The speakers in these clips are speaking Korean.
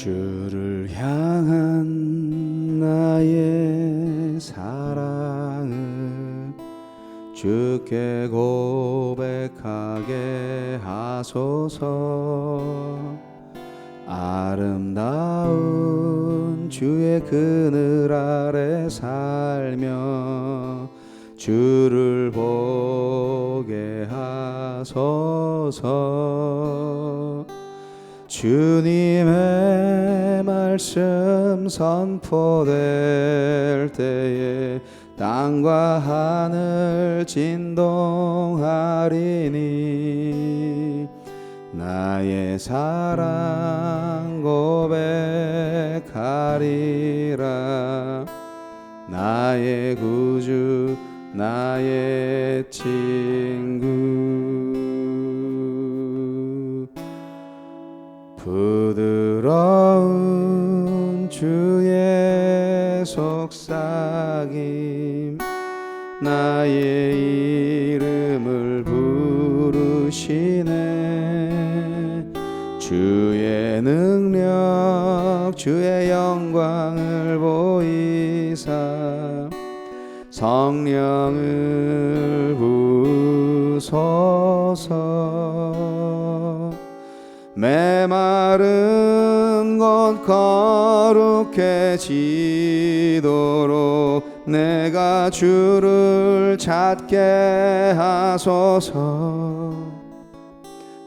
주를 향한 나의 사랑을 주께 고백하게 하소서. 아름다운 주의 그늘 아래 살며 주를 보게 하소서. 주님의 말씀 선포될 때에 땅과 하늘 진동하리니 나의 사랑 고백하리라. 나의 구주 나의 친구. 부드러운 주의 속삭임 나의 이름을 부르시네. 주의 능력 주의 영광을 보이사 성령을 부소서. 메마른 곳 거룩해지도록 내가 주를 찾게 하소서.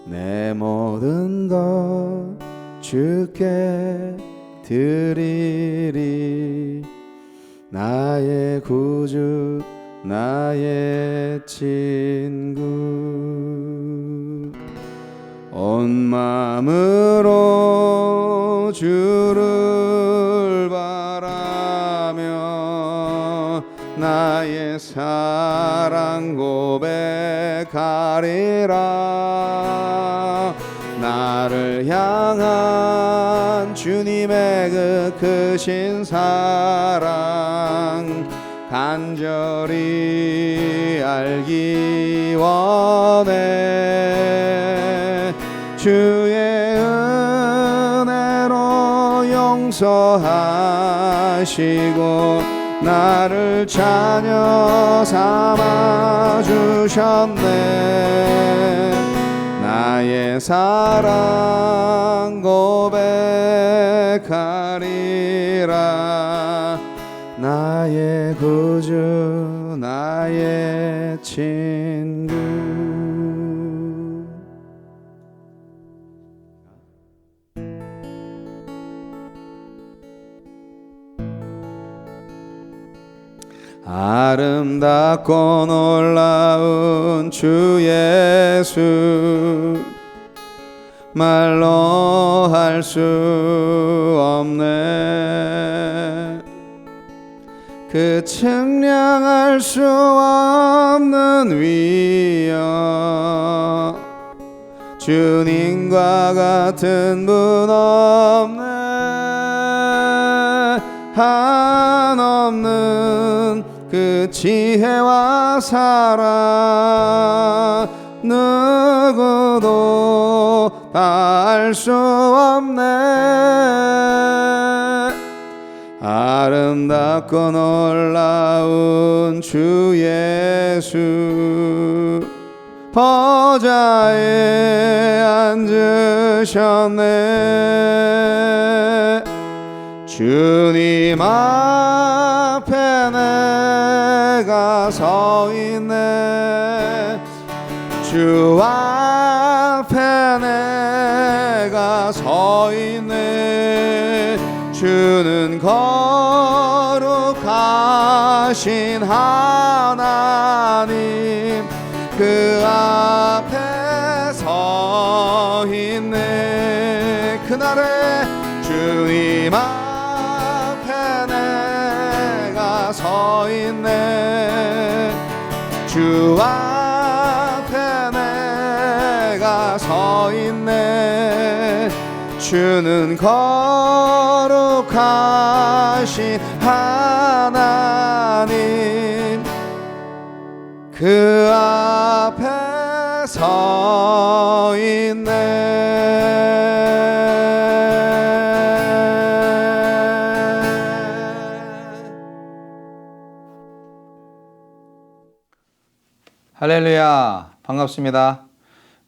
내 모든 것 주께 드리리. 나의 구주 나의 친구. 온 마음으로 주를 바라며 나의 사랑 고백하리라. 나를 향한 주님의 그 크신 사랑 간절히 알기 원해. 주의 은혜로 용서하시고 나를 자녀 삼아 주셨네. 나의 사랑 고백하리라. 나의 구주 나의 친구. 아름답고 놀라운 주 예수 말로 할 수 없네. 그 측량할 수 없는 위엄 주님과 같은 분 없네. 한없는 그 지혜와 사랑 누구도 다 알 수 없네. 아름답고 놀라운 주 예수 보좌에 앉으셨네. 주님 앞에 내가 서 있네. 주 앞에 내가 서 있네. 주는 거룩하신 하나님 그 앞에 서 있네. 그날에 주님 앞에 내가 서 있네. 주 앞에 내가 서 있네. 주는 거룩하신 하나님 그 앞에 서 있네. 할렐루야, 반갑습니다.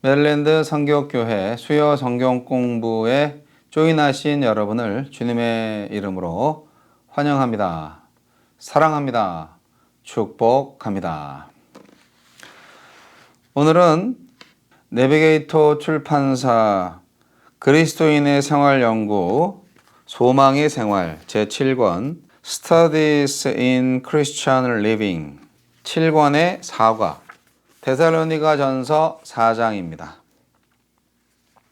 메릴랜드 성교교회 수요 성경 공부에 조인하신 여러분을 주님의 이름으로 환영합니다. 사랑합니다. 축복합니다. 오늘은 내비게이터 출판사 그리스도인의 생활연구 소망의 생활 제7권 Studies in Christian Living 7권의 4과 데살로니가 전서 4장입니다.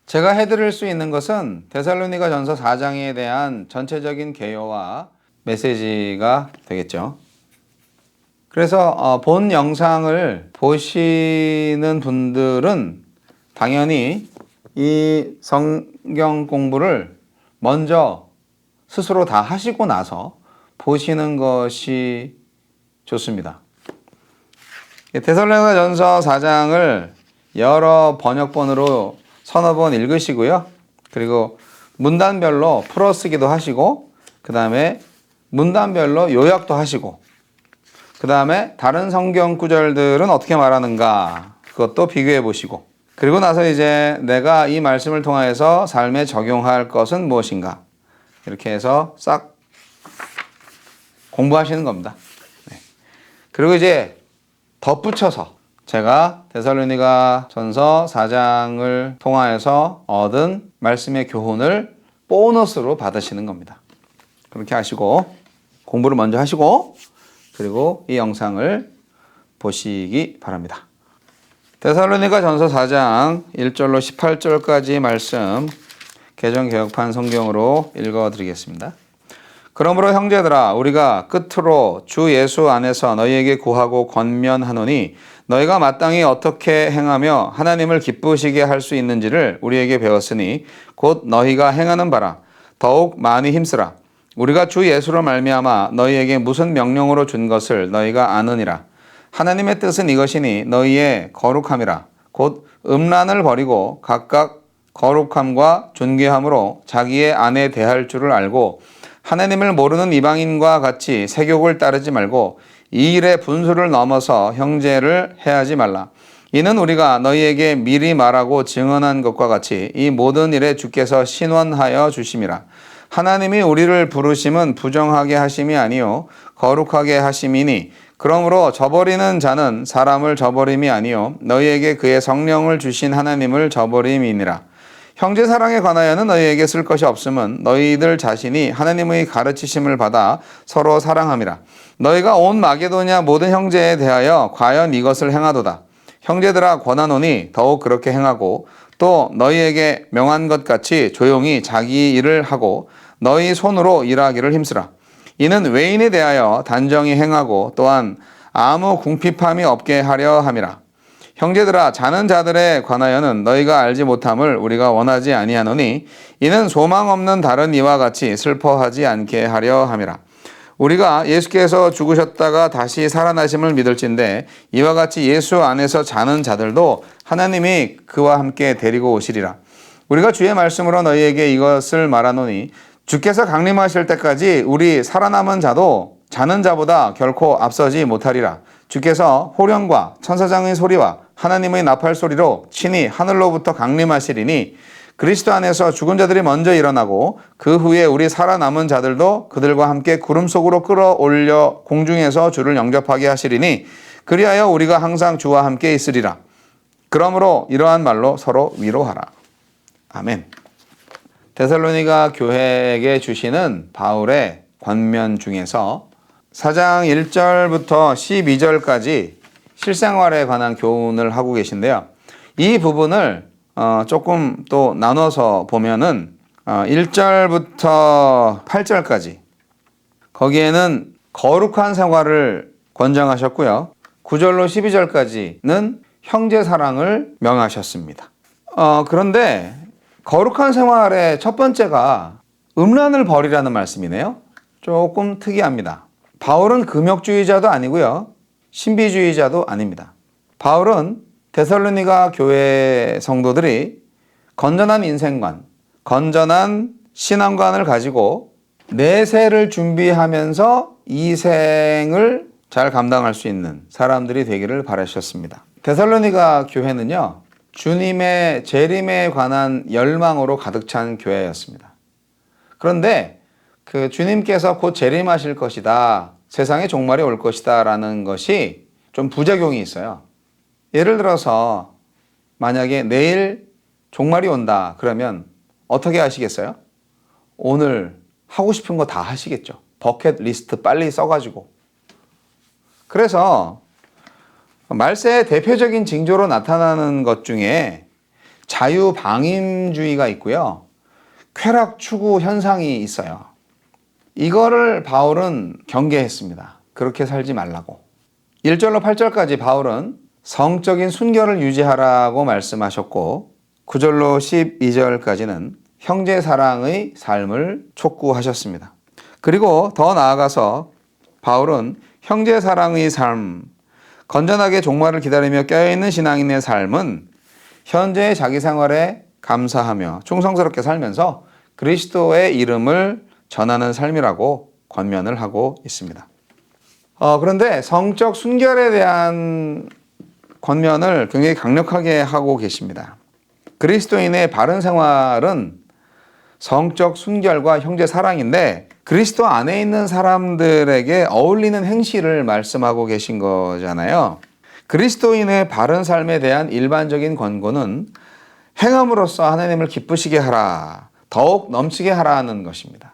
제가 해드릴 수 있는 것은 데살로니가 전서 4장에 대한 전체적인 개요와 메시지가 되겠죠. 그래서 본 영상을 보시는 분들은 당연히 이 성경 공부를 먼저 스스로 다 하시고 나서 보시는 것이 좋습니다. 데살로니가 전서 4장을 여러 번역본으로 서너 번 읽으시고요. 그리고 문단별로 풀어쓰기도 하시고, 그 다음에 문단별로 요약도 하시고, 그 다음에 다른 성경 구절들은 어떻게 말하는가 그것도 비교해 보시고, 그리고 나서 이제 내가 이 말씀을 통하여서 삶에 적용할 것은 무엇인가 이렇게 해서 싹 공부하시는 겁니다. 네. 그리고 이제 덧붙여서 제가 데살로니가 전서 4장을 통하여서 얻은 말씀의 교훈을 보너스로 받으시는 겁니다. 그렇게 하시고 공부를 먼저 하시고 그리고 이 영상을 보시기 바랍니다. 데살로니가 전서 4장 1절로 18절까지 말씀 개정개혁판 성경으로 읽어드리겠습니다. 그러므로 형제들아 우리가 끝으로 주 예수 안에서 너희에게 구하고 권면하노니 너희가 마땅히 어떻게 행하며 하나님을 기쁘시게 할 수 있는지를 우리에게 배웠으니 곧 너희가 행하는 바라 더욱 많이 힘쓰라. 우리가 주 예수로 말미암아 너희에게 무슨 명령으로 준 것을 너희가 아느니라. 하나님의 뜻은 이것이니 너희의 거룩함이라. 곧 음란을 버리고 각각 거룩함과 존귀함으로 자기의 아내 대할 줄을 알고 하나님을 모르는 이방인과 같이 세욕을 따르지 말고 이 일의 분수를 넘어서 형제를 해하지 말라. 이는 우리가 너희에게 미리 말하고 증언한 것과 같이 이 모든 일에 주께서 신원하여 주심이라. 하나님이 우리를 부르심은 부정하게 하심이 아니요 거룩하게 하심이니 그러므로 저버리는 자는 사람을 저버림이 아니요 너희에게 그의 성령을 주신 하나님을 저버림이니라. 형제 사랑에 관하여는 너희에게 쓸 것이 없음은 너희들 자신이 하나님의 가르치심을 받아 서로 사랑함이라. 너희가 온 마게도냐 모든 형제에 대하여 과연 이것을 행하도다. 형제들아 권하노니 더욱 그렇게 행하고 또 너희에게 명한 것 같이 조용히 자기 일을 하고 너희 손으로 일하기를 힘쓰라. 이는 외인에 대하여 단정히 행하고 또한 아무 궁핍함이 없게 하려 함이라. 형제들아 자는 자들에 관하여는 너희가 알지 못함을 우리가 원하지 아니하노니 이는 소망 없는 다른 이와 같이 슬퍼하지 않게 하려 함이라. 우리가 예수께서 죽으셨다가 다시 살아나심을 믿을진대 이와 같이 예수 안에서 자는 자들도 하나님이 그와 함께 데리고 오시리라. 우리가 주의 말씀으로 너희에게 이것을 말하노니 주께서 강림하실 때까지 우리 살아남은 자도 자는 자보다 결코 앞서지 못하리라. 주께서 호령과 천사장의 소리와 하나님의 나팔 소리로 친히 하늘로부터 강림하시리니 그리스도 안에서 죽은 자들이 먼저 일어나고 그 후에 우리 살아남은 자들도 그들과 함께 구름 속으로 끌어올려 공중에서 주를 영접하게 하시리니 그리하여 우리가 항상 주와 함께 있으리라. 그러므로 이러한 말로 서로 위로하라. 아멘. 데살로니가 교회에게 주시는 바울의 권면 중에서 4장 1절부터 12절까지 실생활에 관한 교훈을 하고 계신데요. 이 부분을 조금 또 나눠서 보면은 1절부터 8절까지 거기에는 거룩한 생활을 권장하셨고요. 9절로 12절까지는 형제 사랑을 명하셨습니다. 그런데 거룩한 생활의 첫 번째가 음란을 버리라는 말씀이네요. 조금 특이합니다. 바울은 금욕주의자도 아니고요. 신비주의자도 아닙니다. 바울은 데살로니가 교회 성도들이 건전한 인생관, 건전한 신앙관을 가지고 내세를 준비하면서 이 생을 잘 감당할 수 있는 사람들이 되기를 바라셨습니다. 데살로니가 교회는요, 주님의 재림에 관한 열망으로 가득 찬 교회였습니다. 그런데 그 주님께서 곧 재림하실 것이다, 세상의 종말이 올 것이다 라는 것이 좀 부작용이 있어요. 예를 들어서 만약에 내일 종말이 온다 그러면 어떻게 하시겠어요? 오늘 하고 싶은 거 다 하시겠죠. 버킷리스트 빨리 써가지고. 그래서 말세의 대표적인 징조로 나타나는 것 중에 자유방임주의가 있고요, 쾌락 추구 현상이 있어요. 이거를 바울은 경계했습니다. 그렇게 살지 말라고. 1절로 8절까지 바울은 성적인 순결을 유지하라고 말씀하셨고, 9절로 12절까지는 형제 사랑의 삶을 촉구하셨습니다. 그리고 더 나아가서 바울은 형제 사랑의 삶, 건전하게 종말을 기다리며 껴있는 신앙인의 삶은 현재의 자기 생활에 감사하며 충성스럽게 살면서 그리스도의 이름을 전하는 삶이라고 권면을 하고 있습니다. 그런데 성적 순결에 대한 권면을 굉장히 강력하게 하고 계십니다. 그리스도인의 바른 생활은 성적 순결과 형제 사랑인데, 그리스도 안에 있는 사람들에게 어울리는 행실을 말씀하고 계신 거잖아요. 그리스도인의 바른 삶에 대한 일반적인 권고는 행함으로써 하나님을 기쁘시게 하라, 더욱 넘치게 하라는 것입니다.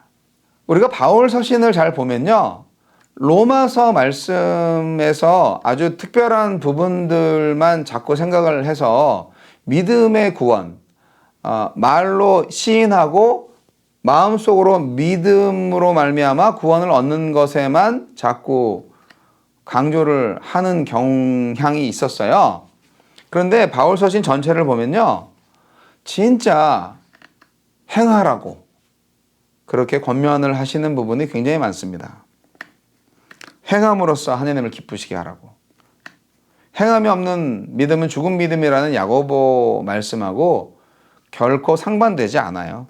우리가 바울 서신을 잘 보면요, 로마서 말씀에서 아주 특별한 부분들만 자꾸 생각을 해서 믿음의 구원, 말로 시인하고 마음속으로 믿음으로 말미암아 구원을 얻는 것에만 자꾸 강조를 하는 경향이 있었어요. 그런데 바울 서신 전체를 보면요, 진짜 행하라고 그렇게 권면을 하시는 부분이 굉장히 많습니다. 행함으로써 하나님을 기쁘시게 하라고. 행함이 없는 믿음은 죽은 믿음이라는 야고보 말씀하고 결코 상반되지 않아요.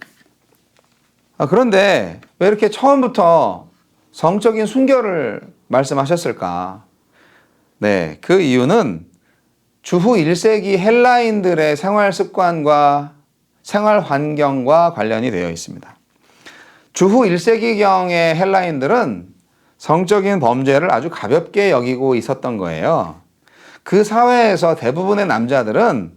그런데 왜 이렇게 처음부터 성적인 순결을 말씀하셨을까? 네, 그 이유는 주후 1세기 헬라인들의 생활 습관과 생활 환경과 관련이 되어 있습니다. 주후 1세기경의 헬라인들은 성적인 범죄를 아주 가볍게 여기고 있었던 거예요. 그 사회에서 대부분의 남자들은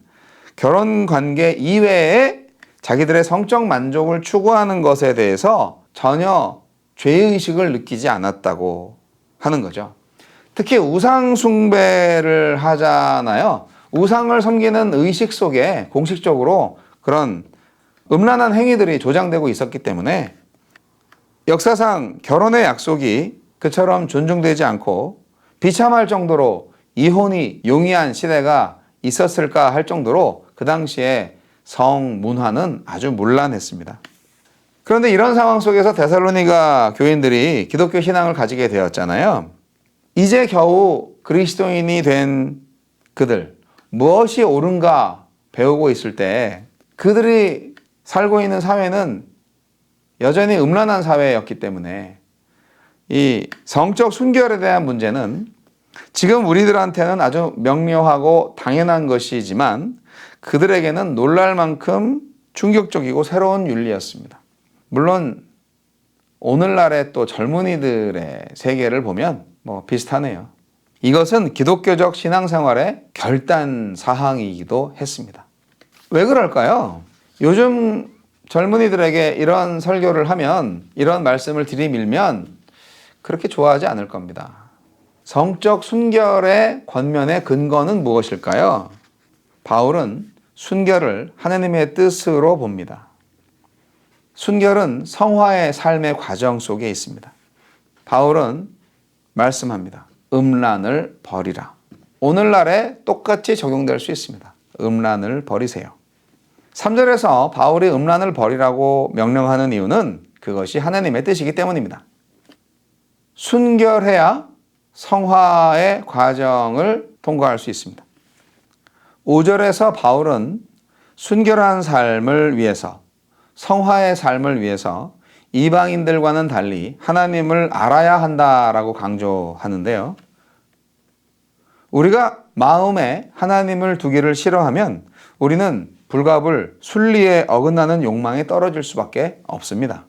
결혼 관계 이외에 자기들의 성적 만족을 추구하는 것에 대해서 전혀 죄의식을 느끼지 않았다고 하는 거죠. 특히 우상 숭배를 하잖아요. 우상을 섬기는 의식 속에 공식적으로 그런 음란한 행위들이 조장되고 있었기 때문에 역사상 결혼의 약속이 그처럼 존중되지 않고 비참할 정도로 이혼이 용이한 시대가 있었을까 할 정도로 그 당시에 성문화는 아주 문란했습니다. 그런데 이런 상황 속에서 데살로니가 교인들이 기독교 신앙을 가지게 되었잖아요. 이제 겨우 그리스도인이 된 그들, 무엇이 옳은가 배우고 있을 때 그들이 살고 있는 사회는 여전히 음란한 사회였기 때문에 이 성적 순결에 대한 문제는 지금 우리들한테는 아주 명료하고 당연한 것이지만 그들에게는 놀랄 만큼 충격적이고 새로운 윤리였습니다. 물론 오늘날의 또 젊은이들의 세계를 보면 비슷하네요. 이것은 기독교적 신앙생활의 결단 사항이기도 했습니다. 왜 그럴까요? 요즘 젊은이들에게 이런 설교를 하면, 이런 말씀을 들이밀면 그렇게 좋아하지 않을 겁니다. 성적 순결의 권면의 근거는 무엇일까요? 바울은 순결을 하나님의 뜻으로 봅니다. 순결은 성화의 삶의 과정 속에 있습니다. 바울은 말씀합니다. 음란을 버리라. 오늘날에 똑같이 적용될 수 있습니다. 음란을 버리세요. 3절에서 바울이 음란을 버리라고 명령하는 이유는 그것이 하나님의 뜻이기 때문입니다. 순결해야 성화의 과정을 통과할 수 있습니다. 5절에서 바울은 순결한 삶을 위해서, 성화의 삶을 위해서 이방인들과는 달리 하나님을 알아야 한다라고 강조하는데요. 우리가 마음에 하나님을 두기를 싫어하면 우리는 불갑을 순리에 어긋나는 욕망에 떨어질 수밖에 없습니다.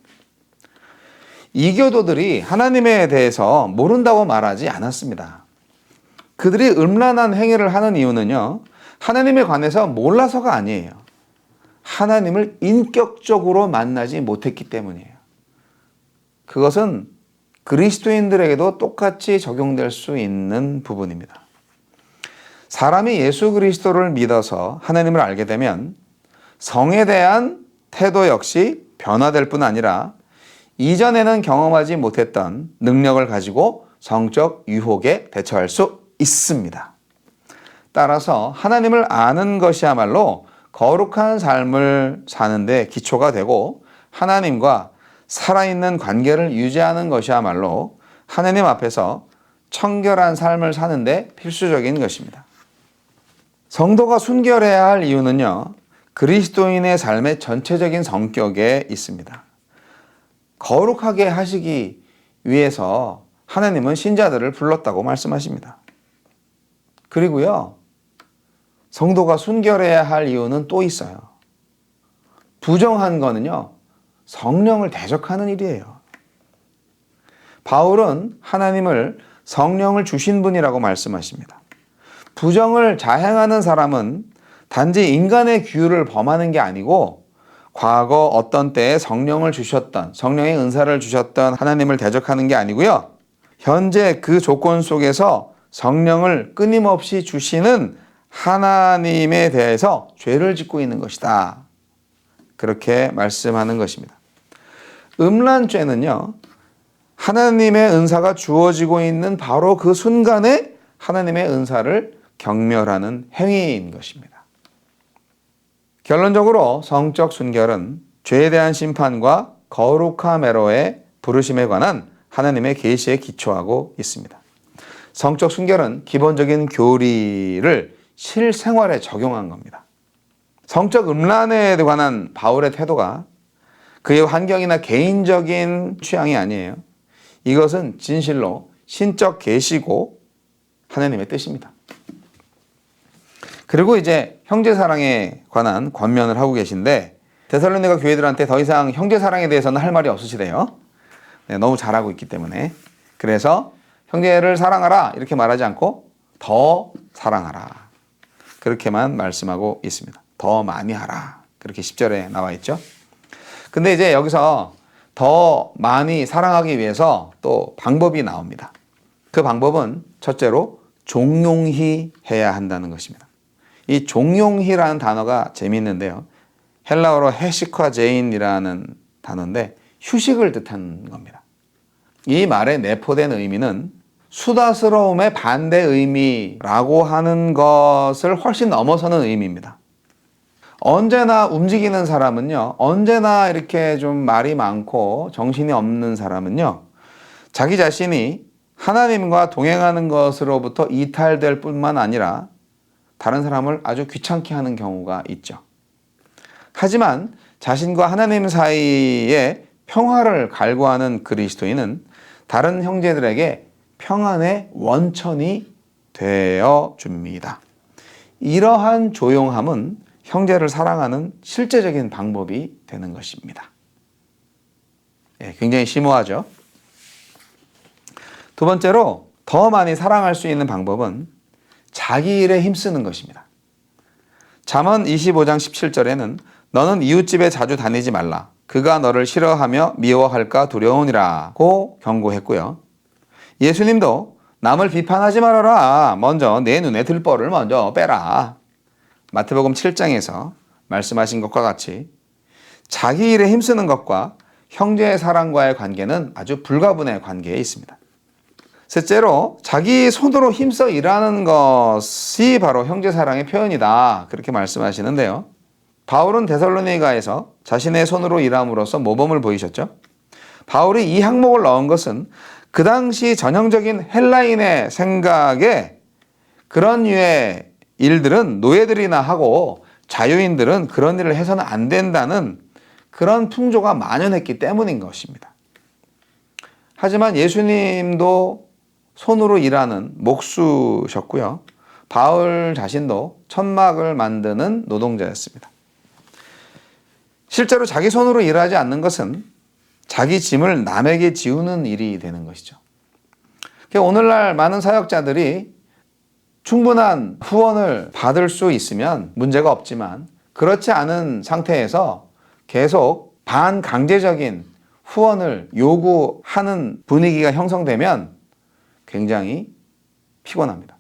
이교도들이 하나님에 대해서 모른다고 말하지 않았습니다. 그들이 음란한 행위를 하는 이유는요, 하나님에 관해서 몰라서가 아니에요. 하나님을 인격적으로 만나지 못했기 때문이에요. 그것은 그리스도인들에게도 똑같이 적용될 수 있는 부분입니다. 사람이 예수 그리스도를 믿어서 하나님을 알게 되면 성에 대한 태도 역시 변화될 뿐 아니라 이전에는 경험하지 못했던 능력을 가지고 성적 유혹에 대처할 수 있습니다. 따라서 하나님을 아는 것이야말로 거룩한 삶을 사는데 기초가 되고 하나님과 살아있는 관계를 유지하는 것이야말로 하나님 앞에서 청결한 삶을 사는데 필수적인 것입니다. 성도가 순결해야 할 이유는요, 그리스도인의 삶의 전체적인 성격에 있습니다. 거룩하게 하시기 위해서 하나님은 신자들을 불렀다고 말씀하십니다. 그리고요, 성도가 순결해야 할 이유는 또 있어요. 부정한 거는요, 성령을 대적하는 일이에요. 바울은 하나님을 성령을 주신 분이라고 말씀하십니다. 부정을 자행하는 사람은 단지 인간의 규율을 범하는 게 아니고 과거 어떤 때에 성령을 주셨던, 성령의 은사를 주셨던 하나님을 대적하는 게 아니고요, 현재 그 조건 속에서 성령을 끊임없이 주시는 하나님에 대해서 죄를 짓고 있는 것이다. 그렇게 말씀하는 것입니다. 음란죄는요, 하나님의 은사가 주어지고 있는 바로 그 순간에 하나님의 은사를 경멸하는 행위인 것입니다. 결론적으로 성적 순결은 죄에 대한 심판과 거룩함에로의 부르심에 관한 하나님의 계시에 기초하고 있습니다. 성적 순결은 기본적인 교리를 실생활에 적용한 겁니다. 성적 음란에 관한 바울의 태도가 그의 환경이나 개인적인 취향이 아니에요. 이것은 진실로 신적 계시고 하나님의 뜻입니다. 그리고 이제 형제사랑에 관한 권면을 하고 계신데 데살로니가 교회들한테 더 이상 형제사랑에 대해서는 할 말이 없으시대요. 네, 너무 잘하고 있기 때문에. 그래서 형제를 사랑하라 이렇게 말하지 않고 더 사랑하라 그렇게만 말씀하고 있습니다. 더 많이 하라 그렇게 10절에 나와 있죠. 근데 이제 여기서 더 많이 사랑하기 위해서 또 방법이 나옵니다. 그 방법은 첫째로 종용히 해야 한다는 것입니다. 이 종용히라는 단어가 재미있는데요. 헬라어로 헤시콰제인이라는 단어인데 휴식을 뜻하는 겁니다. 이 말에 내포된 의미는 수다스러움의 반대 의미라고 하는 것을 훨씬 넘어서는 의미입니다. 언제나 움직이는 사람은요, 언제나 이렇게 좀 말이 많고 정신이 없는 사람은요, 자기 자신이 하나님과 동행하는 것으로부터 이탈될 뿐만 아니라 다른 사람을 아주 귀찮게 하는 경우가 있죠. 하지만 자신과 하나님 사이에 평화를 갈구하는 그리스도인은 다른 형제들에게 평안의 원천이 되어 줍니다. 이러한 조용함은 형제를 사랑하는 실제적인 방법이 되는 것입니다. 굉장히 심오하죠. 두 번째로 더 많이 사랑할 수 있는 방법은 자기 일에 힘쓰는 것입니다. 잠언 25장 17절에는 너는 이웃집에 자주 다니지 말라. 그가 너를 싫어하며 미워할까 두려우니라고 경고했고요. 예수님도 남을 비판하지 말아라. 먼저 내 눈에 들보를 먼저 빼라. 마태복음 7장에서 말씀하신 것과 같이 자기 일에 힘쓰는 것과 형제의 사랑과의 관계는 아주 불가분의 관계에 있습니다. 셋째로 자기 손으로 힘써 일하는 것이 바로 형제 사랑의 표현이다. 그렇게 말씀하시는데요. 바울은 데살로니가에서 자신의 손으로 일함으로써 모범을 보이셨죠. 바울이 이 항목을 넣은 것은 그 당시 전형적인 헬라인의 생각에 그런 류의 일들은 노예들이나 하고 자유인들은 그런 일을 해서는 안 된다는 그런 풍조가 만연했기 때문인 것입니다. 하지만 예수님도 손으로 일하는 목수셨고요. 바울 자신도 천막을 만드는 노동자였습니다. 실제로 자기 손으로 일하지 않는 것은 자기 짐을 남에게 지우는 일이 되는 것이죠. 오늘날 많은 사역자들이 충분한 후원을 받을 수 있으면 문제가 없지만 그렇지 않은 상태에서 계속 반강제적인 후원을 요구하는 분위기가 형성되면 굉장히 피곤합니다.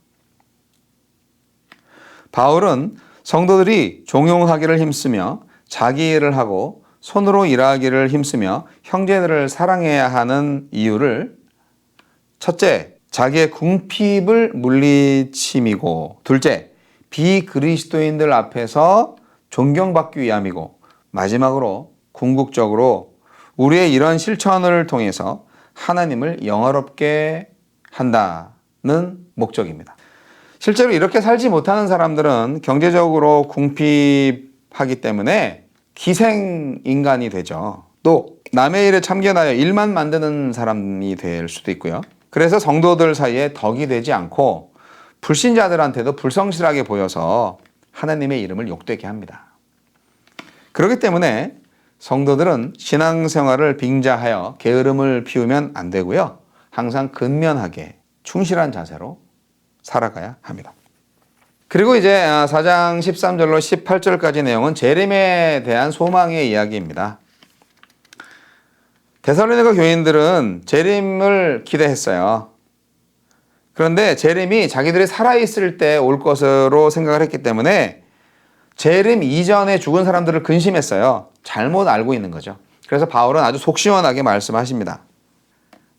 바울은 성도들이 종용하기를 힘쓰며 자기 일을 하고 손으로 일하기를 힘쓰며 형제들을 사랑해야 하는 이유를 첫째, 자기의 궁핍을 물리침이고 둘째, 비그리스도인들 앞에서 존경받기 위함이고 마지막으로 궁극적으로 우리의 이런 실천을 통해서 하나님을 영화롭게 한다는 목적입니다. 실제로 이렇게 살지 못하는 사람들은 경제적으로 궁핍하기 때문에 기생인간이 되죠. 또 남의 일에 참견하여 일만 만드는 사람이 될 수도 있고요. 그래서 성도들 사이에 덕이 되지 않고 불신자들한테도 불성실하게 보여서 하나님의 이름을 욕되게 합니다. 그렇기 때문에 성도들은 신앙생활을 빙자하여 게으름을 피우면 안 되고요. 항상 근면하게 충실한 자세로 살아가야 합니다. 그리고 이제 4장 13절로 18절까지 내용은 재림에 대한 소망의 이야기입니다. 데살로니가 교인들은 재림을 기대했어요. 그런데 재림이 자기들이 살아있을 때 올 것으로 생각을 했기 때문에 재림 이전에 죽은 사람들을 근심했어요. 잘못 알고 있는 거죠. 그래서 바울은 아주 속 시원하게 말씀하십니다.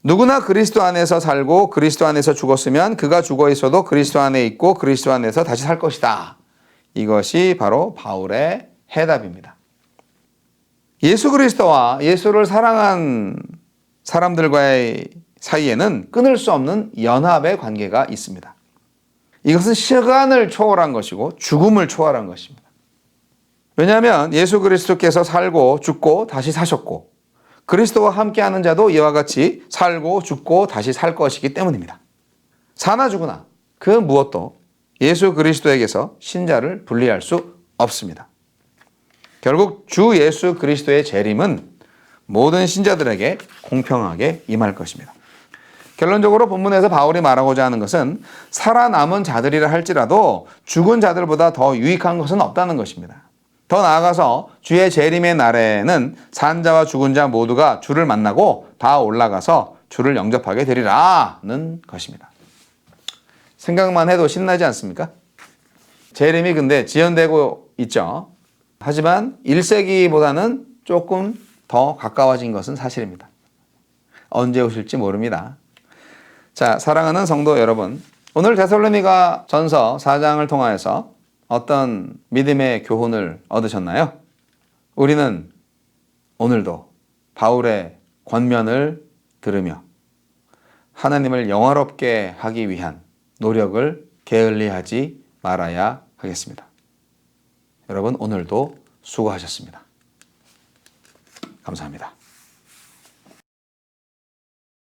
누구나 그리스도 안에서 살고 그리스도 안에서 죽었으면 그가 죽어 있어도 그리스도 안에 있고 그리스도 안에서 다시 살 것이다. 이것이 바로 바울의 해답입니다. 예수 그리스도와 예수를 사랑한 사람들과의 사이에는 끊을 수 없는 연합의 관계가 있습니다. 이것은 시간을 초월한 것이고 죽음을 초월한 것입니다. 왜냐하면 예수 그리스도께서 살고 죽고 다시 사셨고 그리스도와 함께하는 자도 이와 같이 살고 죽고 다시 살 것이기 때문입니다. 사나 죽으나 그 무엇도 예수 그리스도에게서 신자를 분리할 수 없습니다. 결국 주 예수 그리스도의 재림은 모든 신자들에게 공평하게 임할 것입니다. 결론적으로 본문에서 바울이 말하고자 하는 것은 살아남은 자들이라 할지라도 죽은 자들보다 더 유익한 것은 없다는 것입니다. 더 나아가서 주의 재림의 날에는 산 자와 죽은 자 모두가 주를 만나고 다 올라가서 주를 영접하게 되리라는 것입니다. 생각만 해도 신나지 않습니까? 재림이 근데 지연되고 있죠. 하지만 1세기보다는 조금 더 가까워진 것은 사실입니다. 언제 오실지 모릅니다. 자, 사랑하는 성도 여러분, 오늘 데살로니가 전서 4장을 통하여서 어떤 믿음의 교훈을 얻으셨나요? 우리는 오늘도 바울의 권면을 들으며 하나님을 영화롭게 하기 위한 노력을 게을리하지 말아야 하겠습니다. 여러분 오늘도 수고하셨습니다. 감사합니다.